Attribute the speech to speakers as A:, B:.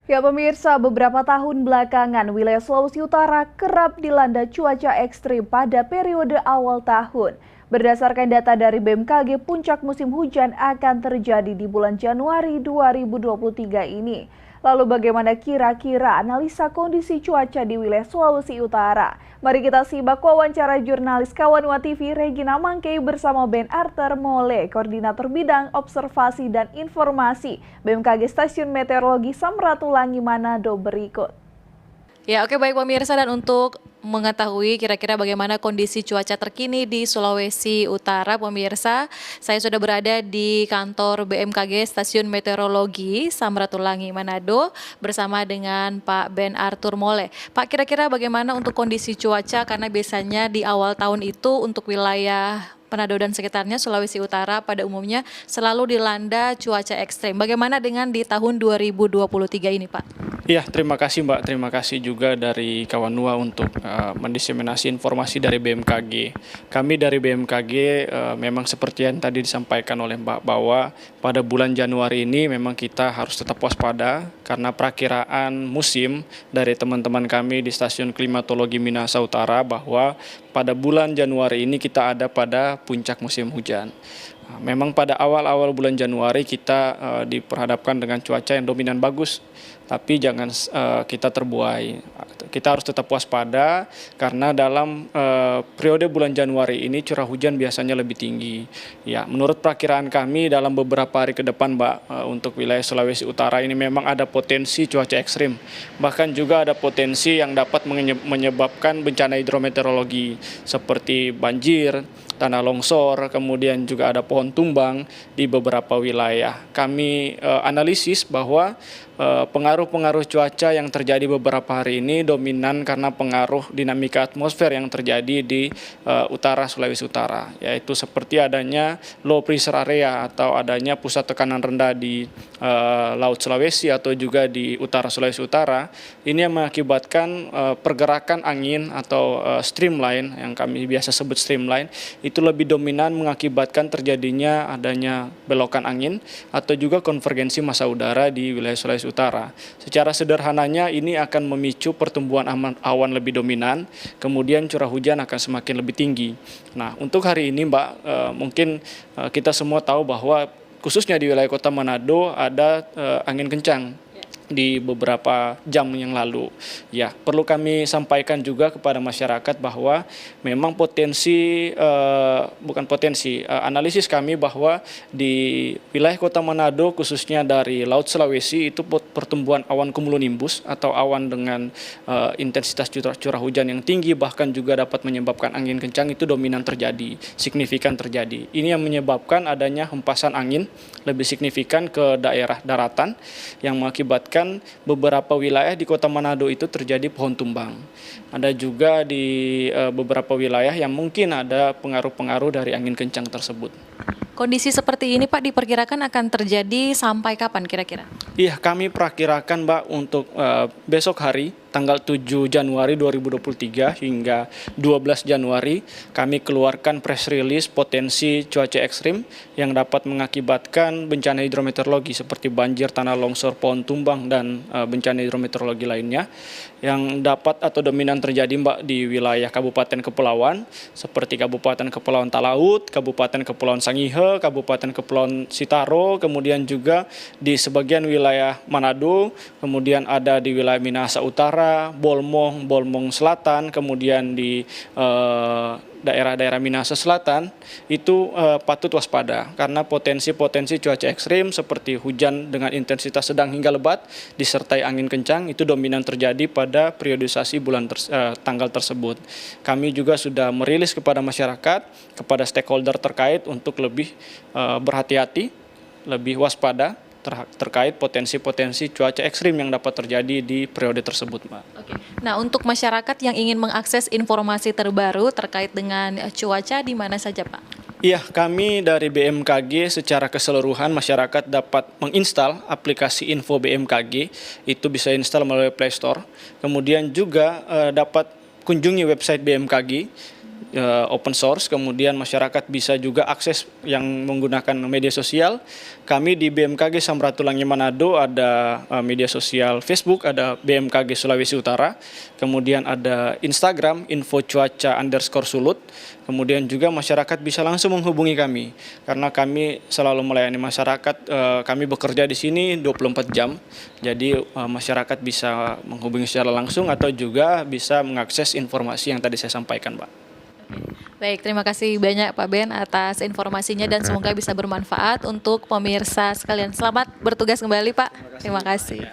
A: Ya pemirsa, beberapa tahun belakangan wilayah Sulawesi Utara kerap dilanda cuaca ekstrim pada periode awal tahun. Berdasarkan data dari BMKG, puncak musim hujan akan terjadi di bulan Januari 2023 ini. Lalu bagaimana kira-kira analisa kondisi cuaca di wilayah Sulawesi Utara? Mari kita simak wawancara jurnalis Kawanwa TV Regina Mangkei bersama Ben Arthur Mole, Koordinator Bidang Observasi dan Informasi BMKG Stasiun Meteorologi Samratulangi Manado berikut.
B: Ya, oke, baik pemirsa, dan untuk mengetahui kira-kira bagaimana kondisi cuaca terkini di Sulawesi Utara, pemirsa, saya sudah berada di kantor BMKG Stasiun Meteorologi Samratulangi Manado bersama dengan Pak Ben Arthur Mole. Pak, kira-kira bagaimana untuk kondisi cuaca, karena biasanya di awal tahun itu untuk wilayah Manado dan sekitarnya Sulawesi Utara pada umumnya selalu dilanda cuaca ekstrem. Bagaimana dengan di tahun 2023 ini, Pak?
C: Iya, terima kasih Mbak. Terima kasih juga dari Kawanua untuk mendiseminasi informasi dari BMKG. Kami dari BMKG memang seperti yang tadi disampaikan oleh Mbak bahwa pada bulan Januari ini memang kita harus tetap waspada karena perakiraan musim dari teman-teman kami di Stasiun Klimatologi Minahasa Utara bahwa pada bulan Januari ini kita ada pada puncak musim hujan. Memang pada awal-awal bulan Januari kita diperhadapkan dengan cuaca yang dominan bagus, tapi jangan kita terbuai. Kita harus tetap waspada karena dalam periode bulan Januari ini curah hujan biasanya lebih tinggi. Ya, menurut perakiraan kami dalam beberapa hari ke depan, Mbak, untuk wilayah Sulawesi Utara ini memang ada potensi cuaca ekstrim. Bahkan juga ada potensi yang dapat menyebabkan bencana hidrometeorologi seperti banjir, tanah longsor, kemudian juga ada pohon tumbang di beberapa wilayah. Kami analisis bahwa pengaruh-pengaruh cuaca yang terjadi beberapa hari ini dominan karena pengaruh dinamika atmosfer yang terjadi di utara Sulawesi Utara, yaitu seperti adanya low pressure area atau adanya pusat tekanan rendah di Laut Sulawesi atau juga di utara Sulawesi Utara. Ini yang mengakibatkan pergerakan angin atau streamline yang kami biasa sebut streamline itu lebih dominan mengakibatkan terjadinya adanya belokan angin atau juga konvergensi massa udara di wilayah Sulawesi Utara. Secara sederhananya ini akan memicu pertumbuhan awan lebih dominan, kemudian curah hujan akan semakin lebih tinggi. Nah, untuk hari ini Mbak, mungkin kita semua tahu bahwa khususnya di wilayah Kota Manado ada angin kencang di beberapa jam yang lalu. Ya, perlu kami sampaikan juga kepada masyarakat bahwa memang analisis kami bahwa di wilayah Kota Manado khususnya dari Laut Sulawesi itu pertumbuhan awan cumulonimbus atau awan dengan intensitas curah hujan yang tinggi bahkan juga dapat menyebabkan angin kencang itu dominan terjadi, signifikan terjadi. Ini yang menyebabkan adanya hempasan angin lebih signifikan ke daerah daratan yang mengakibatkan beberapa wilayah di Kota Manado itu terjadi pohon tumbang. Ada juga di beberapa wilayah yang mungkin ada pengaruh-pengaruh dari angin kencang tersebut.
B: Kondisi seperti ini, Pak, diperkirakan akan terjadi sampai kapan kira-kira?
C: Iya, kami perakirakan, Mbak, untuk besok hari, tanggal 7 Januari 2023 hingga 12 Januari, kami keluarkan press release potensi cuaca ekstrim yang dapat mengakibatkan bencana hidrometeorologi seperti banjir, tanah longsor, pohon tumbang, dan bencana hidrometeorologi lainnya yang dapat atau dominan terjadi, Mbak, di wilayah Kabupaten Kepulauan seperti Kabupaten Kepulauan Talaut, Kabupaten Kepulauan Sangihe, Kabupaten Kepulauan Sitaro, kemudian juga di sebagian wilayah Manado, kemudian ada di wilayah Minahasa Utara, Bolmong Selatan, kemudian di daerah-daerah Minahasa Selatan itu patut waspada karena potensi-potensi cuaca ekstrim seperti hujan dengan intensitas sedang hingga lebat disertai angin kencang itu dominan terjadi pada periodisasi tanggal tersebut. Kami juga sudah merilis kepada masyarakat, kepada stakeholder terkait untuk lebih berhati-hati, lebih waspada terkait potensi-potensi cuaca ekstrim yang dapat terjadi di periode tersebut, Mbak.
B: Oke. Nah, untuk masyarakat yang ingin mengakses informasi terbaru terkait dengan cuaca di mana saja, Pak?
C: Iya, kami dari BMKG secara keseluruhan masyarakat dapat menginstal aplikasi Info BMKG, itu bisa install melalui Play Store. Kemudian juga dapat kunjungi website BMKG open source, kemudian masyarakat bisa juga akses yang menggunakan media sosial. Kami di BMKG Samratulangi Manado ada media sosial Facebook, ada BMKG Sulawesi Utara, kemudian ada Instagram @infocuaca_sulut. Kemudian juga masyarakat bisa langsung menghubungi kami karena kami selalu melayani masyarakat. Kami bekerja di sini 24 jam, jadi masyarakat bisa menghubungi secara langsung atau juga bisa mengakses informasi yang tadi saya sampaikan, Pak.
B: Baik, terima kasih banyak Pak Ben atas informasinya dan semoga bisa bermanfaat untuk pemirsa sekalian. Selamat bertugas kembali Pak. Terima kasih.